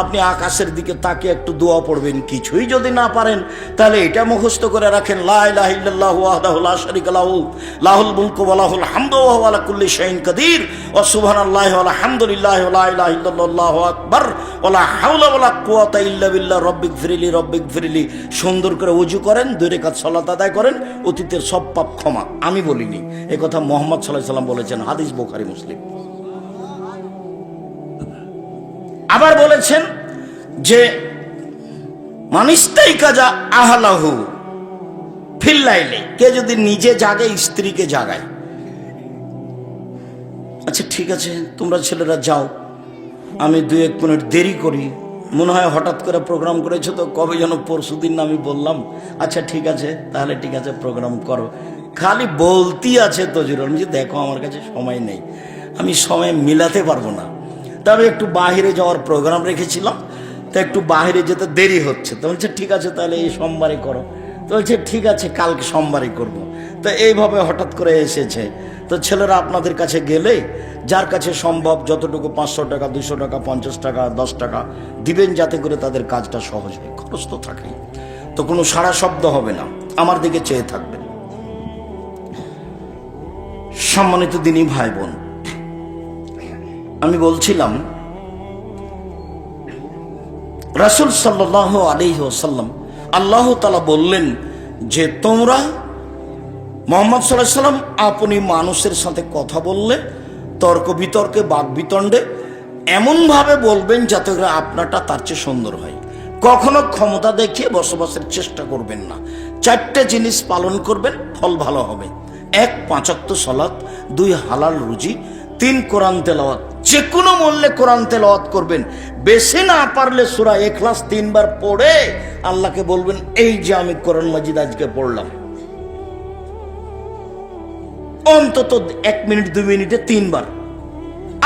Speaker 1: আপনি আকাশের দিকে তাকিয়ে একটু দোয়া পড়বেন। কিছুই যদি না পারেন তাহলে এটা মুখস্থ করে রাখেন, লা ইলাহা ইল্লাল্লাহু ওয়াহদাহু লা শারীকা লাহু লাহুল মুলকু ওয়া লাহুল হামদু ওয়া হুয়া আলা কুল্লি শাইইন কাদির ওয়া সুবহানাল্লাহি ওয়া আলহামদুলিল্লাহি ওয়া লা ইলাহা ইল্লাল্লাহু আকবার ওয়া লা হাওলা ওয়া লা কুওয়াতা ইল্লা বিল্লাহ রব্বিগফিরলি রব্বিগফিরলি। সুন্দর করে ওযু করেন, 2 রাকাত সালাত আদায় করেন, অতীতের সব পাপ ক্ষমা। আমি বলিনি, এই কথা মুহাম্মদ সাল্লাল্লাহু আলাইহি সাল্লাম বলেছেন, হাদিস বুখারী মুসলিম। আবার বলেছেন যে মানিস্তাই কাজা আহলাহু ফিল্লাইলে, কে যদি নিজে জাগে স্ত্রীকে জাগায়। আচ্ছা ঠিক আছে, তোমরা ছেলেরা যাও, আমি 2-1 মিনিট দেরি করি। মনে হয় হঠাৎ করে প্রোগ্রাম করেছো তো, কবে যেন পরশুদিন আমি বললাম। আচ্ছা ঠিক আছে, তাহলে ঠিক আছে, প্রোগ্রাম করো। খালি বলতেই আছে তজিরুল, যে দেখো আমার কাছে সময় নেই, আমি সময় মিলাতে পারবো না। তবে একটু বাহিরে যাওয়ার প্রোগ্রাম রেখেছিলাম, তো একটু বাহিরে যেতে দেরি হচ্ছে। তো বলছে ঠিক আছে, তাহলে এই সোমবারে করো। তো বলছে ঠিক আছে, কালকে সোমবারে করব। তো এইভাবে হঠাৎ করে এসেছে। তো ছেলেরা আপনাদের কাছে গেলে যার কাছে সম্ভব যতটুকু 500 টাকা, 200 টাকা, 50 টাকা, 10 টাকা দিবেন, যাতে করে তাদের কাজটা সহজ হয়। খরচ তো থাকেই, তো কোনো সারা শব্দ হবে না, আমার দিকে চেয়ে থাকবেন। সম্মানিত দিনী ভাই বোন, আমি বলছিলাম রাসূল সাল্লাল্লাহু আলাইহি ওয়াসাল্লাম, আল্লাহ তাআলা বললেন যে তোমরা মুহাম্মদ সাল্লাল্লাহু আলাইহি ওয়াসাল্লাম আপনি মানুষের সাথে কথা বললে, তর্ক বিতর্কে, বাক বিতণ্ডে এমনভাবে বলবেন যাতে করে আপনারটা তার চেয়ে সুন্দর হয়। কখনো ক্ষমতা দেখিয়ে বসবাসের চেষ্টা করবেন না। 4টে জিনিস পালন করবেন, ফল ভালো হবে। 1 5 ওয়াক্ত সালাত, 2 হালাল রুজি, 3 কোরআন তেলাওয়াত। যে কোনো মূল্যে কোরআন তেলাওয়াত করবেন। বেশি না পারলে সূরা ইখলাস 3 বার পড়ে আল্লাহকে বলবেন, এই যে আমি কোরআন মাজিদ আজকে পড়লাম। অন্তত 1 মিনিট 2 মিনিটে 3 বার।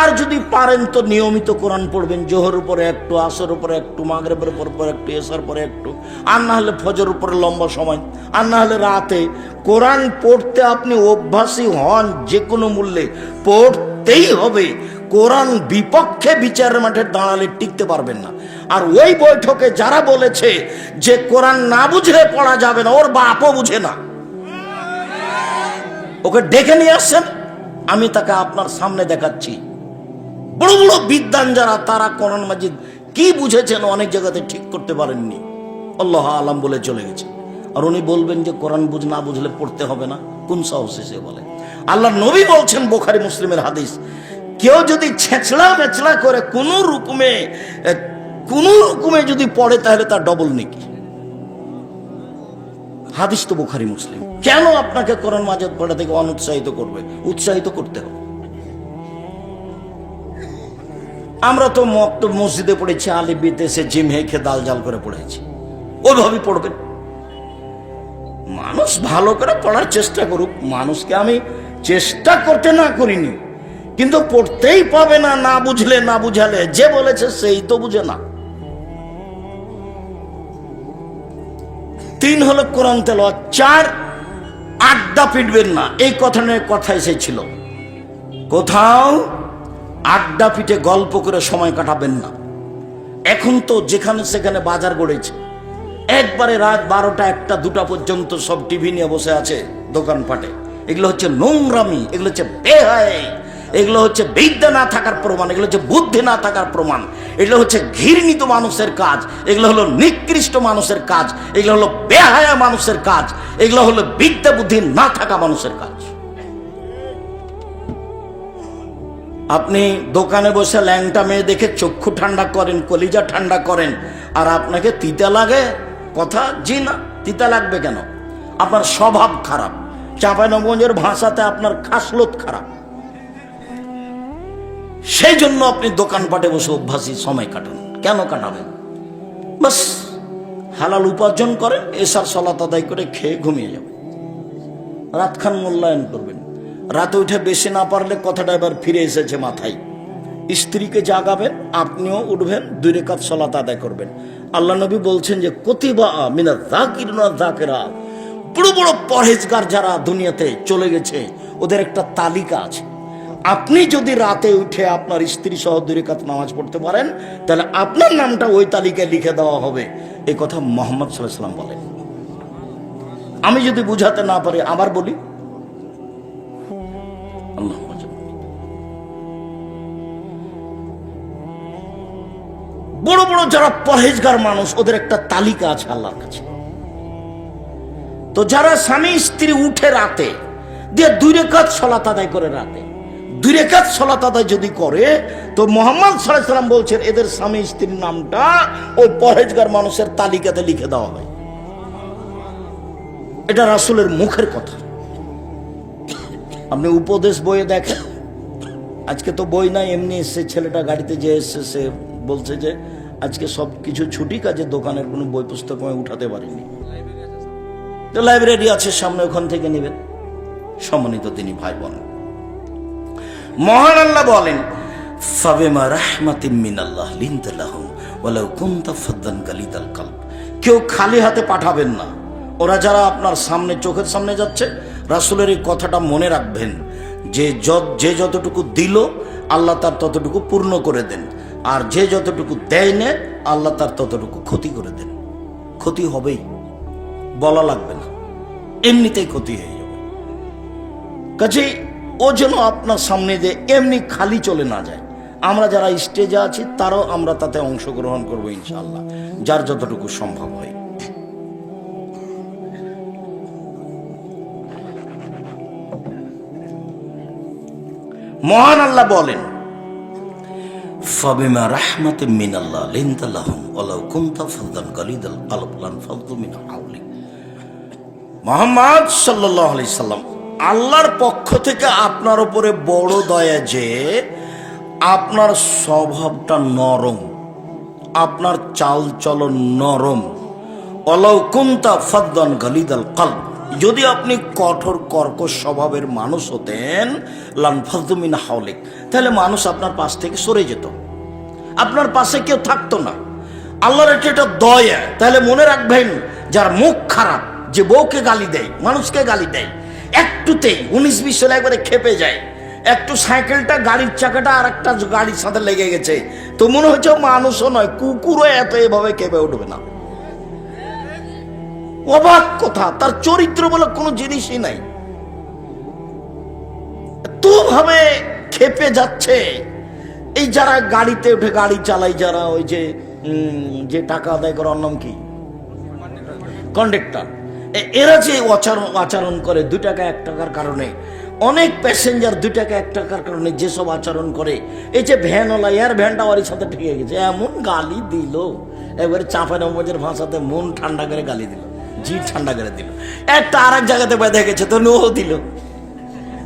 Speaker 1: আর যদি পারেন তো নিয়মিত কোরআন পড়বেন। জোহর উপরে একটু, আসর উপরে একটু, মাগরিবের পরে একটু, এশার পরে একটু, আর না হলে ফজর উপরে লম্বা সময়, আর না হলে রাতে। কোরআন পড়তে আপনি অভ্যাসী হন, যে কোনো মূল্যে পড়তেই হবে। কোরআন বিপক্ষে বিচারের মাঠে দাঁড়ালে টিকতে পারবেন না। আর ওই বৈঠকে যারা বলেছে যে কোরআন না বুঝলে পড়া যাবে না, ওর বাপও বুঝে না। ওকে ডেকে নিয়ে আসছেন, আমি তাকে আপনার সামনে দেখাচ্ছি। বড় বড় বিদ্বান যারা, তারা কোরআন মাজিদ কি বুঝেছেন অনেক জায়গাতে ঠিক করতে পারেননি, আল্লাহ আলাম বলে চলে গেছে। আর উনি বলবেন যে কোরআন না বুঝলে পড়তে হবে না? কোন সাহসে সে বলে? আল্লাহ নবী বলছেন, বুখারী মুসলিমের হাদিস, কেউ যদি ছেঁচড়া মেচড়া করে কোনো রকমে যদি পড়ে তাহলে তার ডবল নেকি। হাদিস তো বুখারী মুসলিম। কেন আপনাকে কোরআন মাজিদ পড়া থেকে অনুৎসাহিত করবে? উৎসাহিত করতে হবে। আমরা তো মসজিদে পড়েছি, আলিফ বিতেছে জিম হেখে দাল জাল করে পড়েছি, ওইভাবেই পড়বেন। মানুষ ভালো করে পড়ার চেষ্টা করুক। মানুষকে আমি চেষ্টা করতে না করিনি, কিন্তু পড়তেই পাবে না, না বুঝলে, না বুঝালে। যে বলেছে সেই তো বুঝে না। 3 হলো কোরআন তেলাওয়াত। 4 আড্ডা পিটবেন না। এই কথা নিয়ে কথা এসেছিল, কোথাও আড্ডা পিটে গল্প করে সময় কাটাবেন না। এখন তো যেখানে সেখানে বাজার গড়েছে, একবারে রাত 12টা 1টা 2টা পর্যন্ত সব টিভি নিয়ে বসে আছে দোকানপাটে। এগুলো হচ্ছে নোংরামি, এগুলো হচ্ছে বেহায়, এগুলো হচ্ছে বিদ্যা না থাকার প্রমাণ, এগুলো হচ্ছে বুদ্ধি না থাকার প্রমাণ, এগুলো হচ্ছে ঘৃণিত মানুষের কাজ, এগুলো হলো নিকৃষ্ট মানুষের কাজ, এগুলো হলো বেহায়া মানুষের কাজ, এগুলো হলো বিদ্যা বুদ্ধি না থাকা মানুষের কাজ। আপনি দোকানে বসে ল্যাংটা মেয়ে দেখে চক্ষু ঠান্ডা করেন, কলিজা ঠান্ডা করেন, আর আপনাকে তিতা লাগে কথা? জি না, তিতা লাগবে কেন? আপনার স্বভাব খারাপ। চাঁপাইনবাবগঞ্জের ভাষাতে আপনার খাসলত খারাপ। সেই জন্য আপনি দোকানপাটে বসে অভ্যাসী সময় কাটান। কেন কাটাবেন? বাস হালাল উপার্জন করেন, এশার সালাত আদায় করে খেয়ে ঘুমিয়ে যাবেন, রাতখান মূল্যায়ন করবেন। রাতে উঠে বেশি না পারলে কথাটা এবার ফিরে এসেছে মাথায়। স্ত্রীকে জাগাবেন, আপনিও উঠবেন, 2 রাকাত সালাত আদায় করবেন। আল্লাহ নবী বলছেন যে কতিবা মিনা যাকিরিনা যাকিরা, বড় বড় পরহেজগার যারা দুনিয়াতে চলে গেছে ওদের একটা তালিকা আছে। আপনি যদি রাতে উঠে আপনার স্ত্রী সহ 2 রাকাত নামাজ পড়তে পারেন, তাহলে আপনার নামটা ওই তালিকায় লিখে দেওয়া হবে। এই কথা মুহাম্মদ সাল্লাল্লাহু আলাইহি ওয়াসাল্লাম বলেন। আমি যদি বুঝাতে না পারি আবার বলি, আল্লাহ বড় বড় যারা পরহেজগার মানুষ ওদের একটা তালিকা আছে আল্লাহর কাছে। তো যারা স্বামী স্ত্রী উঠে রাতে দিয়ে 2 রাকাত সালাত আদায় করে, রাতে 2 রাকাত সালাত আদায় যদি করে, তো মুহাম্মদ সাল্লাল্লাহু আলাইহি ওয়াসাল্লাম বলছেন এদের স্বামী স্ত্রীর নামটা ওই পরহেজগার মানুষের তালিকাতে লিখে দেওয়া হয়। এটা রাসূলের মুখের কথা। আপনি উপদেশ বইয়ে দেখেন, আজকে তো বই নাই, এমনি এসছে, ছেলেটা গাড়িতে যে এসছে সে বলছে যে আজকে সব কিছু ছুটি, কাজে দোকানের কোনো বই পুস্তক আমি উঠাতে পারিনি। তো লাইব্রেরি আছে সামনে, ওখান থেকে নেবেন। সম্মানিত তিনি ভাই বোন, মহান আল্লাহ বলেন ফাবিমা রাহমাতিম মিনাল্লাহ লিনতা লাহুম ওয়ালাউ কুনতা ফাদ্দান গালিদাল কলব। কেউ খালি হাতে পাঠাবেন না। ওরা যারা আপনার সামনে, চোখের সামনে যাচ্ছে, রাসূলের এই কথাটা মনে রাখবেন যে যে যতটুকু দিল আল্লাহ তার ততটুকু পূর্ণ করে দেন, আর যে যতটুকু দেয় না আল্লাহ তার ততটুকু ক্ষতি করে দেন। ক্ষতি হবেই, বলা লাগবে না, এমনিতেই ক্ষতি হয়ে যাবে। কাজেই ও যেন আপনার সামনে যে এমনি খালি চলে না যায়। আমরা যারা স্টেজে আছি তারও আমরা তাতে অংশগ্রহণ করবো ইনশাআল্লাহ, যার যতটুকু সম্ভব হয়। মহান আল্লাহ বলেন ফাবিমা রাহমাতিম মিনাল্লাহ লিনতা লাহুম ওয়ালাউ কুনতা ফাদ্দান গালিদাল কলব লানফাদ্দু মিন হাওলিক। মুহাম্মদ সাল্লাল্লাহু আলাইহি সাল্লাম, আল্লাহর পক্ষ থেকে আপনার উপরে বড় দয়া যে আপনার স্বভাবটা নরম, আপনার চাল চলন নরম। ওয়ালাউ কুনতা ফাদ্দান গালিদাল কলব, যদি আপনি কঠোর কর্কশ স্বভাবের মানুষ হতেন, লানফাদ্দু মিন হাওলিক, তাহলে মানুষ আপনার পাশ থেকে সরে যেত, আপনার পাশে কেউ থাকতো না। আল্লাহর এটা দয়া। তাহলে মনে রাখবেন, যার মুখ খারাপ, যে বউকে গালি দেয়, মানুষকে গালি দেয়, একটুতেই 19-20 সালে একবারে খেপে যায়, একটু সাইকেলটা গাড়ির চাকাটা আর একটা গাড়ির সাথে লেগে গেছে, তো মনে হচ্ছে মানুষও নয়, কুকুরও এত এভাবে খেপে উঠবে না। অবাক কথা, তার চরিত্র বলে কোনো জিনিসই নাই, তো ভাবে খেপে যাচ্ছে। এই যারা গাড়িতে উঠে গাড়ি চালায়, যারা ওই যে টাকা আদায় করার নাম কি, কন্ডাক্টর, এরা যে আচরণ করে 2 টাকা 1 টাকার কারণে, অনেক প্যাসেঞ্জার 2 টাকা 1 টাকার কারণে যেসব আচরণ করে, এই যে ভ্যানওয়ালা, এর ভ্যানটা ওর সাথে ঠেকে গেছে, এমন গালি দিল, এবারে চাঁপাইনবাবগঞ্জের ভাষাতে মন ঠান্ডা করে গালি দিল, জি ঠান্ডা করে দিল। একটা আর এক জায়গাতে বেঁধে গেছে তো ও দিল,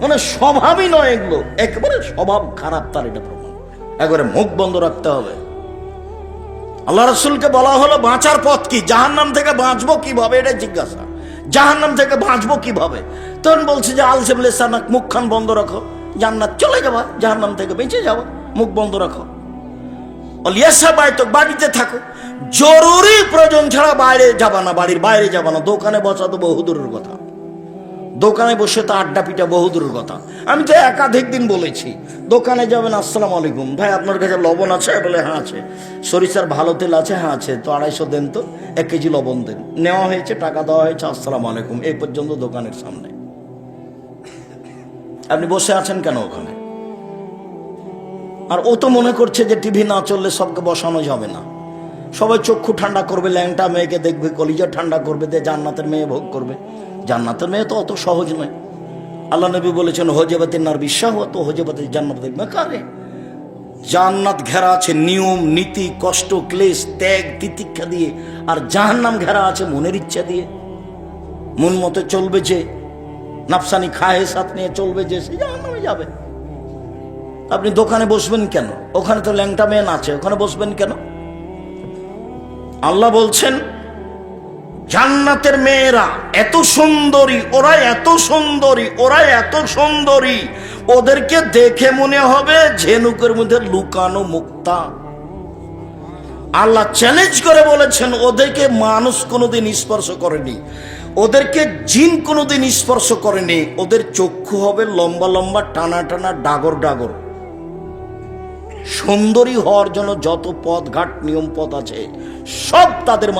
Speaker 1: মানে স্বভাবই নয় এগুলো, একেবারে স্বভাব খারাপ তার, এটা প্রমাণ। একবারে মুখ বন্ধ রাখতে হবে। আল্লাহ রাসূলকে বলা হলো বাঁচার পথ কি, জাহান্নাম থেকে বাঁচবো কিভাবে, এটা জিজ্ঞাসা। জাহান্নাম থেকে বাঁচবো কিভাবে? তখন বলছে যে আলসেম লিসানাক, মুখখান বন্ধ রাখো, জান্নাত চলে যাবা, জাহান্নাম থেকে বেঁচে যাবো, মুখ বন্ধ রাখো। অলিয়াসা বাইতো, বাড়িতে থাকো, জরুরি প্রয়োজন ছাড়া বাইরে যাবা না, বাড়ির বাইরে যাবা না। দোকানে বসা তো বহুদূরের কথা, দোকানে বসে তো আড্ডা পিটা বহুদূরের কথা। আমি তো একাধিক দিন বলেছি, দোকানে যাবেন, আসসালামু আলাইকুম ভাই, আপনার কাছে লবণ আছে? বলে হ্যাঁ আছে। সরিষার ভালো তেল আছে? হ্যাঁ আছে। তো 250 দেন, তো 1 কেজি লবণ দেন। নেওয়া হয়েছে, টাকা দেওয়া হয়েছে, আসসালামু আলাইকুম, এই পর্যন্ত দোকানের সামনে। আপনি বসে আছেন কেন ওখানে? আর ও তো মনে করছে যে টিভি না চললে সবকে বসানো যাবে না, সবাই চক্ষু ঠান্ডা করবে, ল্যাংটা মেয়েকে দেখবে, কলিজা ঠান্ডা করবে, দিয়ে জান্নাতের মেয়ে ভোগ করবে। জান্নাতের মেয়ে তো অত সহজ নয়। আল্লাহ নবী বলেছেন হজবাতিন নার বিশাহওয়াত হজবাতিন জান্নাতুল মাকারে। জান্নাত ঘেরা আছে নিয়ম নীতি কষ্ট ক্লেশ ত্যাগ তিতিক্ষা দিয়ে, আর জাহান্নাম ঘেরা আছে মনের ইচ্ছা দিয়ে। মন মতো চলবে যে, নাফসানি খায়েসাত নিয়ে চলবে যে, সে জাহান্নামে যাবে। আপনি দোকানে বসবেন কেন? ওখানে তো ল্যাংটা মেয়ে আছে, ওখানে বসবেন কেন? আল্লাহ বলছেন জান্নাতের মেয়েরা এত সুন্দরী, ওরা এত সুন্দরী, ওরা এত সুন্দরী, ওদেরকে দেখে মনে হবে ঝিনুকের মধ্যে লুকানো মুক্তা। আল্লাহ চ্যালেঞ্জ করে বলেছেন ওদেরকে মানুষ কোনোদিন স্পর্শ করেনি, ওদেরকে জিন কোনোদিন স্পর্শ করেনি। ওদের চক্ষু হবে লম্বা লম্বা টানা টানা ডাগর ডাগর। সুন্দরী হওয়ার জন্য যত পথ ঘাট নিয়ম পথ আছে সব তাদের